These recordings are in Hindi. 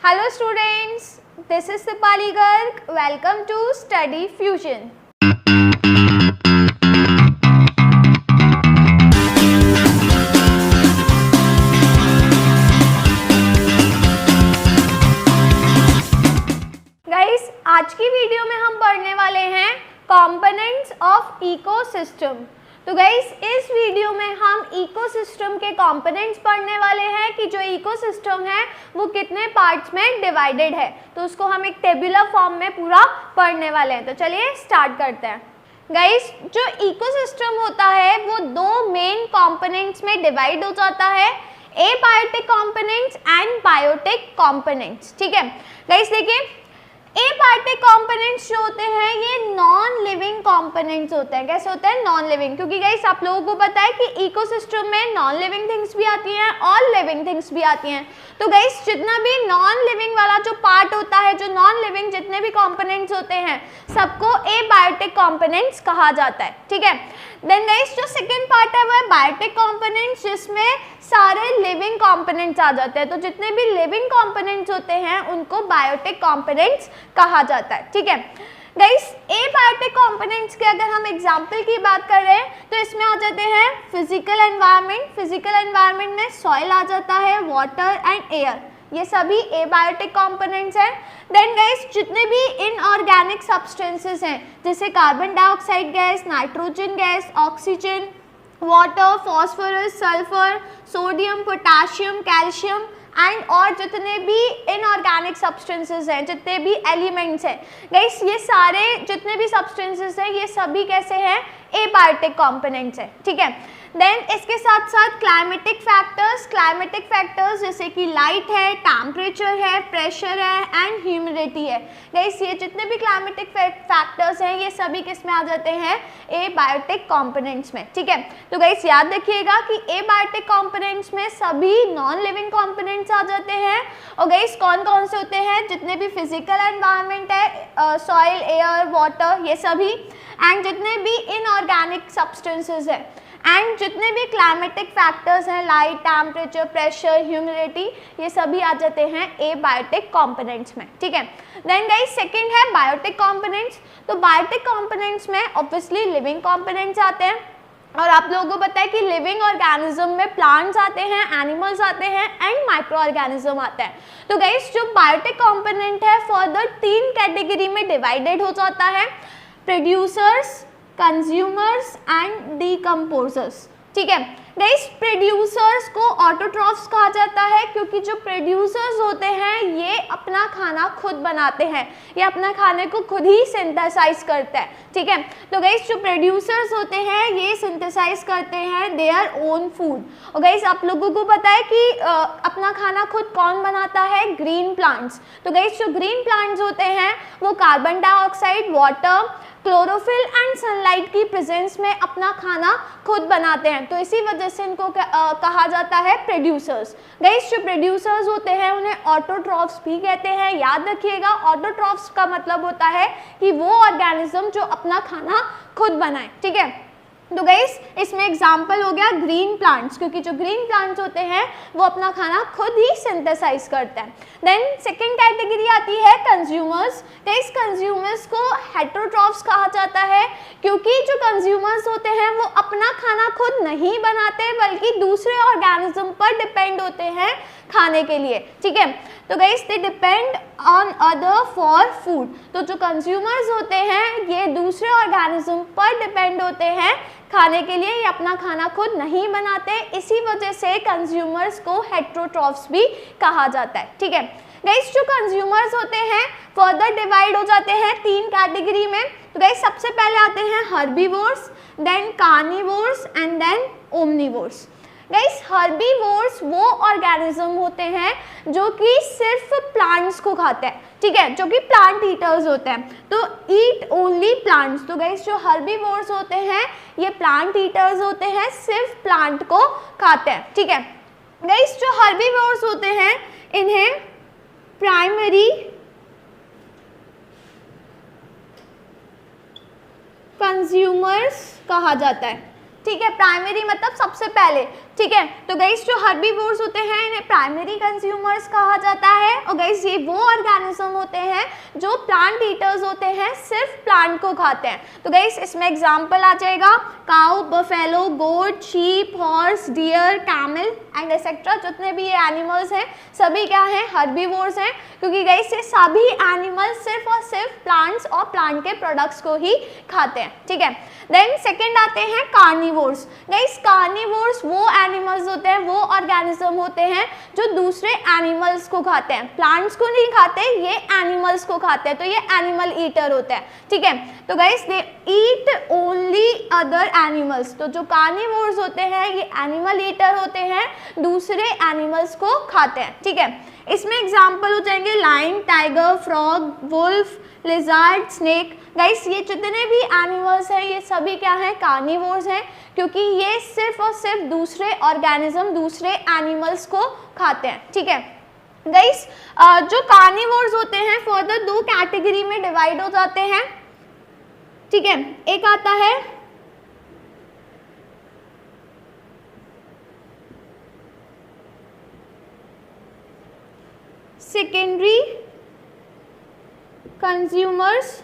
Hello students, this is Sipali Garg. Welcome to Study Fusion. Guys, आज की वीडियो में हम पढ़ने वाले हैं कंपोनेंट्स ऑफ इकोसिस्टम। तो गाइस इस वीडियो में हम इकोसिस्टम के कंपोनेंट्स पढ़ने वाले हैं कि जो इकोसिस्टम है वो कितने पार्ट्स में डिवाइडेड है, तो उसको हम एक टेबुलर फॉर्म में पूरा पढ़ने वाले हैं। तो चलिए स्टार्ट करते हैं। गाइस जो इकोसिस्टम होता है वो दो मेन कंपोनेंट्स में डिवाइड हो जाता है, abiotic components and biotic components. ठीक है गाइस, देखिए एबायोटिक कंपोनेंट्स जो होते हैं ये नॉन लिविंग कंपोनेंट्स होते हैं। कैसे होते हैं? नॉन लिविंग, क्योंकि गाइस आप लोगों को पता है कि इकोसिस्टम में नॉन लिविंग थिंग्स भी आती हैं और लिविंग थिंग्स भी आती हैं। तो गाइस जितना भी नॉन लिविंग वाला जो पार्ट होता है, जो नॉन लिविंग जितने भी कंपोनेंट्स होते हैं सबको एबायोटिक कंपोनेंट्स कहा जाता है। ठीक है, देन गाइस जो सेकेंड पार्ट है वो है बायोटिक कंपोनेंट्स, जिसमें सारे लिविंग कंपोनेंट्स आ जाते हैं। तो जितने भी लिविंग कंपोनेंट्स होते हैं उनको बायोटिक कंपोनेंट्स कहा जाता है। ठीक है गाइस, एबायोटिक कंपोनेंट्स के अगर हम एग्जांपल की बात कर रहे हैं तो इसमें आ जाते हैं फिजिकल एनवायरनमेंट। फिजिकल एनवायरनमेंट में सॉइल आ जाता है, वाटर एंड एयर, ये सभी एबायोटिक कंपोनेंट्स हैं। देन गाइस जितने भी इनऑर्गेनिक सब्सटेंसेस हैं जैसे carbon dioxide gas, nitrogen gas, oxygen, water, phosphorus, sulphur, sodium, potassium, calcium and और जितने भी इनऑर्गेनिक सब्सटेंसेस हैं, जितने भी एलिमेंट्स हैं गाइस, ये सारे जितने भी सब्सटेंसेस हैं ये सभी कैसे हैं? एबायोटिक कंपोनेंट्स हैं। ठीक है, देन इसके साथ साथ क्लाइमेटिक फैक्टर्स जैसे कि लाइट है, टेम्परेचर है, प्रेशर है एंड ह्यूमिडिटी है। गाइस ये जितने भी क्लाइमेटिक फैक्टर्स हैं ये सभी किस में आ जाते हैं? एबायोटिक कंपोनेंट्स में। ठीक है, तो गाइस याद रखिएगा कि एबायोटिक कंपोनेंट्स में सभी नॉन लिविंग कंपोनेंट्स आ जाते हैं। और गाइस कौन कौन से होते हैं? जितने भी फिजिकल एनवायरनमेंट है, सॉइल, एयर, वाटर, ये सभी, एंड जितने भी इनऑर्गेनिक सब्सटेंसेस है एंड जितने भी क्लाइमेटिक फैक्टर्स हैं, लाइट, टेम्परेचर, प्रेशर, ह्यूमिडिटी, ये सभी आ जाते हैं एबायोटिक कंपोनेंट्स में। ठीक है, देन गाइस सेकंड है बायोटिक कंपोनेंट्स। तो बायोटिक कंपोनेंट्स में ऑब्वियसली लिविंग कंपोनेंट्स आते हैं, और आप लोगों को पता है कि लिविंग ऑर्गेनिज्म में प्लांट्स आते हैं, एनिमल्स आते हैं एंड माइक्रो ऑर्गेनिज्म आते हैं। तो गाइस जो बायोटिक कंपोनेंट है फर्दर तीन कैटेगरी में डिवाइडेड हो जाता है, प्रोड्यूसर्स, कंज्यूमर्स एंड डीकम्पोजर्स। ठीक है गाइस, प्रोड्यूसर्स को ऑटोट्रॉफ्स कहा जाता है क्योंकि जो प्रोड्यूसर्स होते हैं ये अपना खाना खुद बनाते हैं, ये अपना खाने को खुद ही सिंथेसाइज करते हैं। ठीक है, तो गाइस जो प्रोड्यूसर्स होते हैं ये सिंथेसाइज करते हैं देयर ओन फूड। और गाइस आप लोगों को पता है कि अपना खाना खुद कौन बनाता है? Green plants. तो गाइस जो ग्रीन प्लांट्स होते हैं वो carbon dioxide, water, chlorophyll and sunlight की प्रेजेंस में अपना खाना खुद बनाते हैं, तो इसी वजह से इनको कहा जाता है प्रोड्यूसर्स। गाइस जो प्रोड्यूसर्स होते हैं उन्हें ऑटोट्रॉफ्स भी कहते हैं। याद रखिएगा, ऑटोट्रॉफ्स का मतलब होता है कि वो ऑर्गेनिज्म जो अपना खाना खुद बनाए। ठीक है, तो गाइस इसमें एग्जाम्पल हो गया ग्रीन प्लांट्स, क्योंकि जो ग्रीन प्लांट्स होते हैं वो अपना खाना खुद ही सिंथेसाइज करते हैं। देन सेकंड कैटेगरी आती है कंज्यूमर्स। गाइस कंज्यूमर्स को हेटेरोट्रॉफ्स कहा जाता है क्योंकि जो कंज्यूमर्स होते हैं वो अपना खाना खुद नहीं बनाते बल्कि दूसरे ऑर्गेनिज्म पर डिपेंड होते हैं खाने के लिए। ठीक है, तो guys they depend on other for food. तो जो कंज्यूमर्स होते हैं ये दूसरे ऑर्गेनिज्म पर डिपेंड होते हैं खाने के लिए, ये अपना खाना खुद नहीं बनाते, इसी वजह से कंज्यूमर्स को हेटेरोट्रॉफ्स भी कहा जाता है। ठीक है गाइस, जो कंज्यूमर्स होते हैं फर्दर डिवाइड हो जाते हैं तीन कैटेगरी में। तो गाइस सबसे पहले आते हैं herbivores, then carnivores and then omnivores. Guys herbivores वो ऑर्गेनिज्म होते हैं जो कि सिर्फ प्लांट्स को खाते हैं। ठीक है, जो कि प्लांट ईटर्स होते हैं, तो ईट ओनली प्लांट्स। तो गाइस जो हर्बीवोर्स होते हैं ये प्लांट ईटर्स होते हैं, सिर्फ प्लांट को खाते हैं। ठीक है गाइस, जो हर्बीवोर्स होते हैं इन्हें प्राइमरी कंज्यूमर्स कहा जाता है। ठीक है, प्राइमरी मतलब सबसे पहले, ठीक है। तो गाइस जो हर्बीवोर्स होते हैं इन्हें प्राइमरी कंज्यूमर्स कहा जाता है, और गाइस ये वो ऑर्गेनिज्म होते हैं जो प्लांट ईटर्स होते हैं, सिर्फ प्लांट को खाते हैं। तो गाइस इसमें एग्जांपल आ जाएगा cow, buffalo, goat, sheep, horse, deer, camel and etcetera. जितने भी ये एनिमल्स हैं सभी क्या हैं, हर्बीवोर्स हैं, क्योंकि गाइस ये सभी एनिमल्स सिर्फ और सिर्फ प्लांट्स और प्लांट के प्रोडक्ट्स को ही खाते हैं। ठीक है। देन सेकेंड आते हैं कार्निवोर्स। गाइस कार्निवोर्स वो एनिमल्स होते हैं, वो ऑर्गेनिज्म होते हैं जो दूसरे एनिमल्स को खाते हैं, प्लांट्स को नहीं खाते, ये एनिमल्स को खाते हैं, तो ये एनिमल ईटर होते हैं। ठीक है। तो guys they eat only other animals. तो जो कार्निवोर्स होते हैं ये एनिमल ईटर होते हैं, दूसरे एनिमल्स को खाते हैं। ठीक है। इसमें एग्जाम्पल हो जाएंगे lion, tiger, frog, wolf, lizard, snake. Guys ये जितने भी एनिमल्स हैं ये सभी क्या हैं, कार्निवोर्स हैं, क्योंकि ये सिर्फ और सिर्फ दूसरे ऑर्गेनिज्म, दूसरे एनिमल्स को खाते हैं। ठीक है। गाइस जो कार्निवोर्स होते हैं फर्दर दो कैटेगरी में डिवाइड हो जाते हैं। ठीक है। एक आता है सेकेंडरी कंज्यूमर्स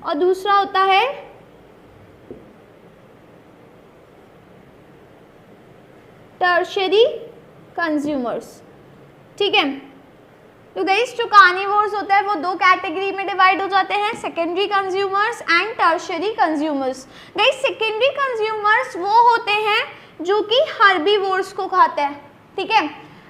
और दूसरा होता है टर्शियरी कंज्यूमर्स। ठीक है। तो गाइस जो कार्निवोर्स होता है वो दो कैटेगरी में डिवाइड हो जाते हैं, secondary consumers and tertiary consumers. Guys secondary consumers वो होते हैं जो कि हर्बीवोर्स को खाते हैं। ठीक है।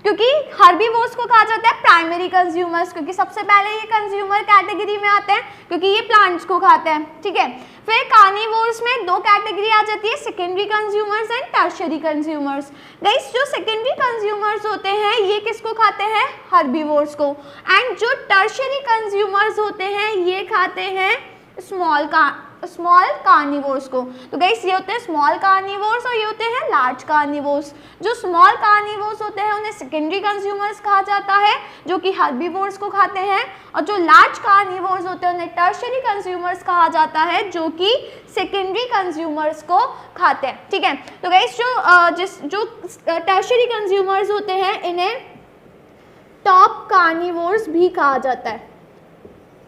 क्योंकि हर्बीवोर्स को कहा जाता है प्राइमरी कंज्यूमर्स, क्योंकि सबसे पहले ये कंज्यूमर कैटेगरी में आते हैं क्योंकि ये प्लांट्स को खाते हैं। ठीक है। फिर कार्निवोर्स में दो कैटेगरी आ जाती है, secondary consumers and tertiary consumers. Guys जो सेकेंडरी कंज्यूमर्स होते हैं ये किसको खाते हैं, हर्बीवोर्स को, एंड जो टर्शियरी कंज्यूमर्स होते हैं ये खाते हैं स्मॉल कार्निवोर्स को। तो गाइस ये होते हैं स्मॉल कार्निवोर्स और ये होते हैं लार्ज कार्निवोर्स। जो स्मॉल कार्निवोर्स होते हैं उन्हें सेकेंडरी कंज्यूमर्स कहा जाता है जो कि हर्बीवोर्स को खाते हैं, और जो लार्ज कार्निवोर्स होते हैं उन्हें टर्शियरी कंज्यूमर्स कहा जाता है जो कि सेकेंडरी कंज्यूमर्स को खाते हैं। ठीक है। तो गाइस जो टर्शियरी कंज्यूमर्स होते हैं इन्हें टॉप कार्निवोर्स भी कहा जाता है।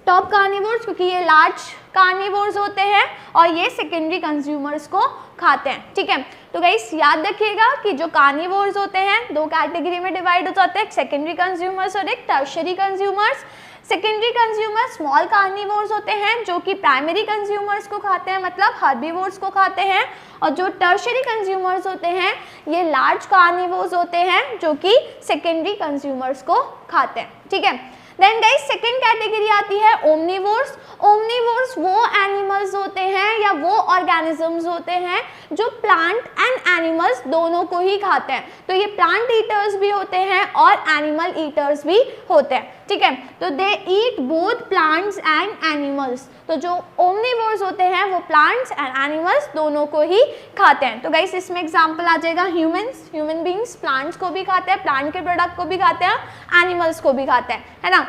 टॉप कार्निवोर्स क्योंकि ये लार्ज कार्निवोर्स होते हैं और ये सेकेंडरी कंज्यूमर्स को खाते हैं। ठीक है। तो गाइस याद रखिएगा कि जो कार्निवोर्स होते हैं दो कैटेगरी में डिवाइड हो जाते हैं, एक सेकेंडरी कंज्यूमर्स और एक tertiary consumers. Secondary consumers small carnivores होते हैं जो कि प्राइमरी कंज्यूमर्स को खाते हैं, मतलब हर्बीवोर्स को खाते हैं, और जो टर्शियरी कंज्यूमर्स होते हैं ये लार्ज कार्निवोर्स होते हैं जो कि सेकेंडरी कंज्यूमर्स को खाते हैं। ठीक है। देन गाइस सेकेंड कैटेगरी आती है ओमनीवोर्स। ओमनीवोर्स वो एनिमल्स होते हैं या वो ऑर्गेनिजम्स होते हैं जो प्लांट एंड एनिमल्स दोनों को ही खाते हैं। तो ये प्लांट ईटर्स भी होते हैं और एनिमल ईटर्स भी होते हैं। ठीक है। तो they eat both plants and animals. तो जो ओमनीवोर्स होते हैं वो प्लांट्स एंड एनिमल्स दोनों को ही खाते हैं। तो गाइस इसमें एग्जांपल आ जाएगा ह्यूमन बींग्स, प्लांट्स को भी खाते हैं, प्लांट के प्रोडक्ट को भी खाते हैं, एनिमल्स को भी खाते हैं, है ना।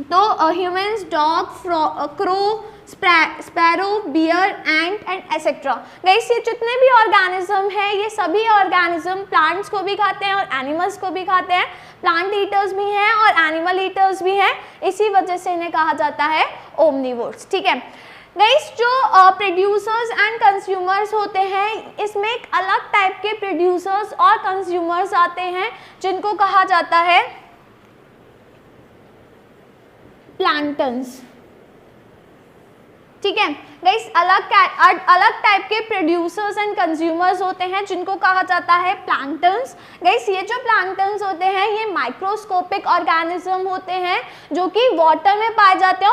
तो humans, dog, crow, sparrow, bear, ant and etcetera. Guys ये जितने भी ऑर्गेनिज्म हैं ये सभी ऑर्गेनिज्म प्लांट्स को भी खाते हैं और एनिमल्स को भी खाते हैं, प्लांट ईटर्स भी हैं और एनिमल ईटर्स भी हैं, इसी वजह से इन्हें कहा जाता है ओमनीवोर्स। ठीक है। गाइस जो प्रोड्यूसर्स एंड कंज्यूमर्स होते हैं इसमें एक अलग टाइप के प्रोड्यूसर्स और कंज्यूमर्स आते हैं जिनको कहा जाता है प्लैंक्टन्स। ठीक है। गाइस अलग टाइप के प्रोड्यूसर्स एंड कंज्यूमर्स होते हैं जिनको कहा जाता है प्लैंक्टन्स। गाइस ये जो प्लैंक्टन्स होते हैं ये माइक्रोस्कोपिक ऑर्गेनिज्म होते हैं जो कि वाटर में पाए जाते हैं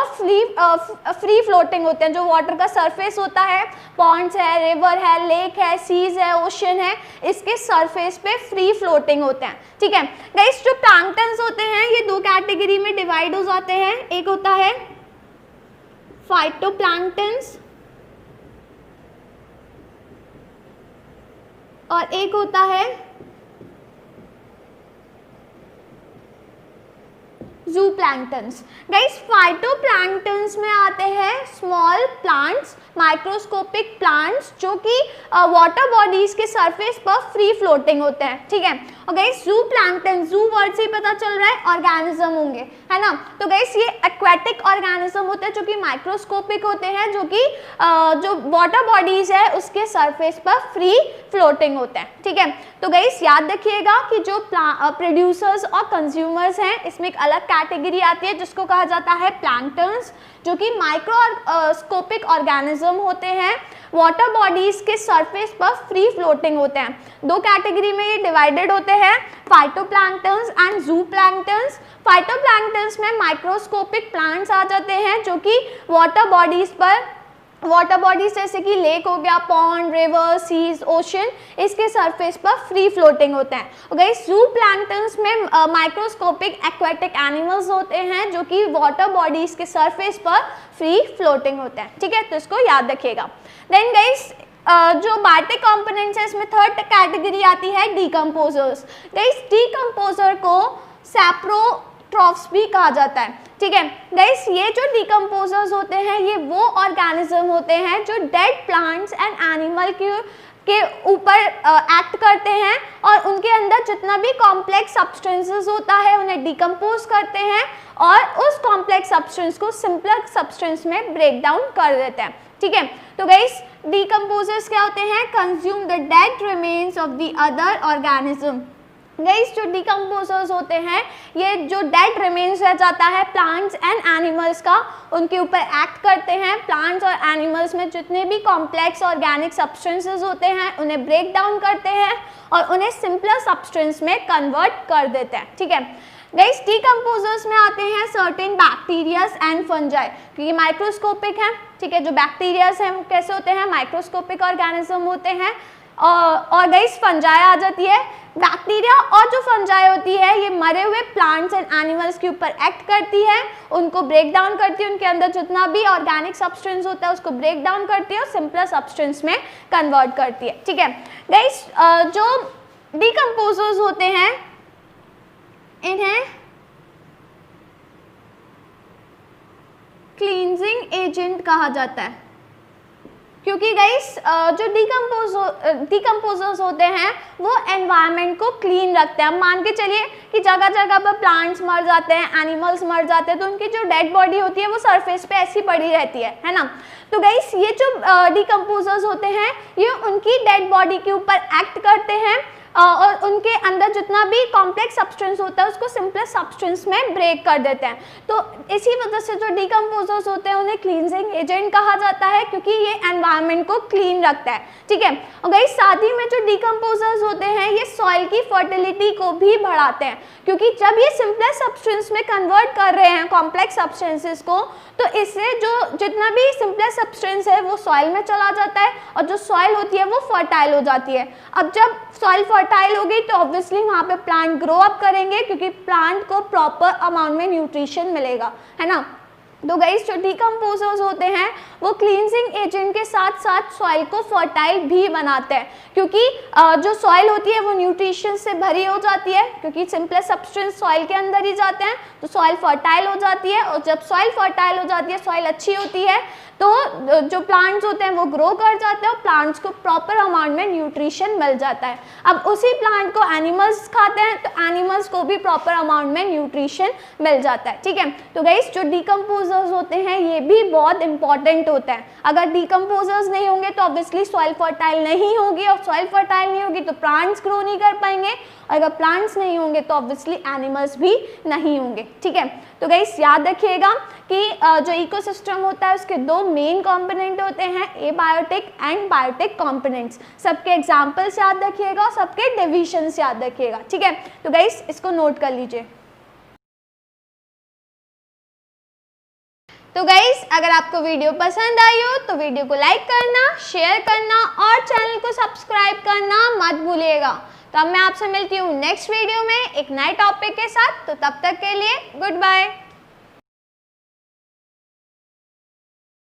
और फ्री फ्लोटिंग होते हैं। जो वाटर का सरफेस होता है, पॉन्ड्स है, रिवर है, लेक है, सीज है, ओशन है, इसके सरफेस पे फ्री फ्लोटिंग होते हैं। ठीक है। गाइस जो प्लैंक्टन्स होते हैं ये दो कैटेगरी में डिवाइड हो जाते हैं, एक होता है फाइटोप्लैंक्टन्स और एक होता है जूप्लैंक्टन्स। गाइस फाइटोप्लैंक्टन्स में आते हैं स्मॉल प्लांट्स, माइक्रोस्कोपिक प्लांट्स जो कि वाटर बॉडीज के सरफेस पर फ्री फ्लोटिंग होते हैं, ठीक है। और गाइस जूप्लैंक्टन, जू वर्ड से ही पता चल रहा है ऑर्गेनिज्म होंगे, है ना। तो गाइस ये एक्वेटिक ऑर्गेनिज्म होते हैं जो कि माइक्रोस्कोपिक होते हैं, जो कि जो वाटर बॉडीज है उसके सरफेस पर फ्री फ्लोटिंग होते हैं, ठीक है। तो गाइस याद रखिएगा कि जो प्रोड्यूसर्स और कंज्यूमर्स हैं इसमें एक अलग कैटेगरी आती है जिसको कहा जाता है प्लैंक्टन्स, जो कि माइक्रोस्कोपिक ऑर्गेनिज्म होते हैं, वाटर बॉडीज के सरफेस पर फ्री फ्लोटिंग होते हैं। दो कैटेगरी में ये डिवाइडेड होते हैं, फाइटोप्लैंक्टन्स एंड जूप्लैंक्टन्स। फाइटोप्लैंक्टन्स में माइक्रोस्कोपिक प्लांट्स आ जाते हैं जो कि वाटर बॉडीज जैसे कि लेक हो गया, पॉन्ड, रिवर, सीज, ओशन, इसके सरफेस पर फ्री फ्लोटिंग होते हैं। और गाइस जूप्लैंक्टन्स में माइक्रोस्कोपिक एक्वेटिक एनिमल्स होते हैं जो कि वाटर बॉडीज के सरफेस पर फ्री फ्लोटिंग होते हैं, ठीक है। तो इसको याद रखिएगा। देन गाइस जो बायोटिक कंपोनेंट्स है इसमें थर्ड कैटेगरी आती है डीकम्पोजर्स। गाइस डीकम्पोजर को सैप्रोट्रॉफ्स भी कहा जाता है, ठीक है। गाइस ये जो डीकम्पोजर्स होते हैं ये वो ऑर्गेनिज्म होते हैं जो डेड प्लांट्स एंड एनिमल के ऊपर एक्ट करते हैं और उनके अंदर जितना भी कॉम्प्लेक्स सब्सटेंसेस होता है उन्हें डिकम्पोज करते हैं और उस कॉम्प्लेक्स सब्सटेंस को सिंपलर सब्सटेंस में ब्रेक डाउन कर देते हैं, ठीक है। तो गाइस डीकम्पोजर्स क्या होते हैं? Consume the dead remains of the other organism. Guys जो डीकम्पोजर्स होते हैं ये जो डेड रिमेन्स रह जाता है प्लांट्स एंड एनिमल्स का, उनके ऊपर एक्ट करते हैं। प्लांट्स और एनिमल्स में जितने भी कॉम्प्लेक्स ऑर्गेनिक सब्सटेंसेस होते हैं उन्हें ब्रेक डाउन करते हैं और उन्हें सिंपलर सब्सटेंस में कन्वर्ट कर देते हैं, ठीक है। गाइस डीकम्पोजर्स में आते हैं सर्टेन बैक्टीरियाज एंड फंजाई, क्योंकि माइक्रोस्कोपिक हैं, ठीक है। जो बैक्टीरियाज हैं वो कैसे होते हैं? माइक्रोस्कोपिक ऑर्गेनिज्म होते हैं। और गाइस फंजाई आ जाती है। बैक्टीरिया और जो फंजाई होती है ये मरे हुए प्लांट्स एंड एनिमल्स के ऊपर एक्ट करती है, उनको ब्रेक डाउन करती है, उनके अंदर जितना भी ऑर्गेनिक सब्सटेंस होता है उसको ब्रेक डाउन करती है और सिंपलर सब्सटेंस में कन्वर्ट करती है, ठीक है। गाइस जो डीकम्पोजर्स होते हैं इन्हें क्लींजिंग एजेंट कहा जाता है, क्योंकि गाइस जो डीकम्पोजर्स होते हैं वो एनवायरनमेंट को क्लीन रखते हैं। मान के चलिए कि जगह जगह पर प्लांट्स मर जाते हैं, एनिमल्स मर जाते हैं, तो उनकी जो डेड बॉडी होती है वो सरफेस पे ऐसी पड़ी रहती है ना। तो गाइस ये जो डीकम्पोजर्स होते हैं ये उनकी डेड बॉडी के ऊपर एक्ट करते हैं और उनके अंदर जितना भी कॉम्प्लेक्स सब्सटेंस होता है उसको सिंपलेस्ट सब्सटेंस में ब्रेक कर देते हैं। तो इसी वजह से जो डीकम्पोजर्स होते हैं उन्हें क्लींजिंग एजेंट कहा जाता है, क्योंकि ये एनवायरनमेंट को क्लीन रखता है, ठीक है। और गाइस साथ ही में जो डीकम्पोजर्स होते हैं ये सॉइल की फर्टिलिटी को भी बढ़ाते हैं, क्योंकि जब ये सिंपलेस्ट सब्सटेंस में कन्वर्ट कर रहे हैं कॉम्प्लेक्स सब्सटेंसेस को, तो इससे जो जितना भी सिंपलेस्ट सब्सटेंस है वो सॉइल में चला जाता है और जो सॉइल होती है वो फर्टाइल हो जाती है। अब जब सॉइल फर्टाइल होगी तो ऑब्वियसली वहाँ पे प्लांट ग्रो अप करेंगे, क्योंकि प्लांट को प्रॉपर अमाउंट में न्यूट्रिशन मिलेगा, है ना। तो गाइस जो डीकम्पोजर्स होते हैं वो क्लींजिंग एजेंट के साथ साथ सॉइल को फर्टाइल भी बनाते हैं, क्योंकि जो सॉइल होती है वो न्यूट्रिशन से भरी हो जाती है, क्योंकि सिंपलेस्ट सब्सटेंस सॉइल के अंदर ही जाते हैं, तो सॉइल फर्टाइल हो जाती है। और जब सॉइल फर्टाइल हो जाती है, सॉइल अच्छी होती है, तो जो प्लांट्स होते हैं वो ग्रो कर जाते हैं और प्लांट्स को प्रॉपर अमाउंट में न्यूट्रिशन मिल जाता है। अब उसी प्लांट को एनिमल्स खाते हैं तो एनिमल्स को भी प्रॉपर अमाउंट में न्यूट्रिशन मिल जाता है, ठीक है। तो गाइस जो डीकम्पोजर्स होते हैं ये भी बहुत इंपॉर्टेंट होता है। अगर डीकम्पोजर्स नहीं होंगे तो ऑब्वियसली सॉइल फर्टाइल नहीं होगी, और सॉइल फर्टाइल नहीं होगी तो प्लांट्स ग्रो नहीं कर पाएंगे, और अगर प्लांट्स नहीं होंगे तो ऑब्वियसली एनिमल्स भी नहीं होंगे, ठीक है। तो गाइस याद रखिएगा कि जो इकोसिस्टम होता है उसके दो मेन कंपोनेंट होते हैं, एबायोटिक एंड बायोटिक कंपोनेंट्स। सबके एग्जांपल्स याद रखिएगा और सबके डिविजन्स याद रखिएगा, ठीक है। तो गाइस इसको नोट कर लीजिए। तो गाइस अगर आपको वीडियो पसंद आई हो तो वीडियो को लाइक करना, शेयर करना और चैनल को सब्सक्राइब करना मत भूलिएगा। तो अब मैं आपसे मिलती हूँ नेक्स्ट वीडियो में एक नए टॉपिक के साथ। तो तब तक के लिए गुड बाय।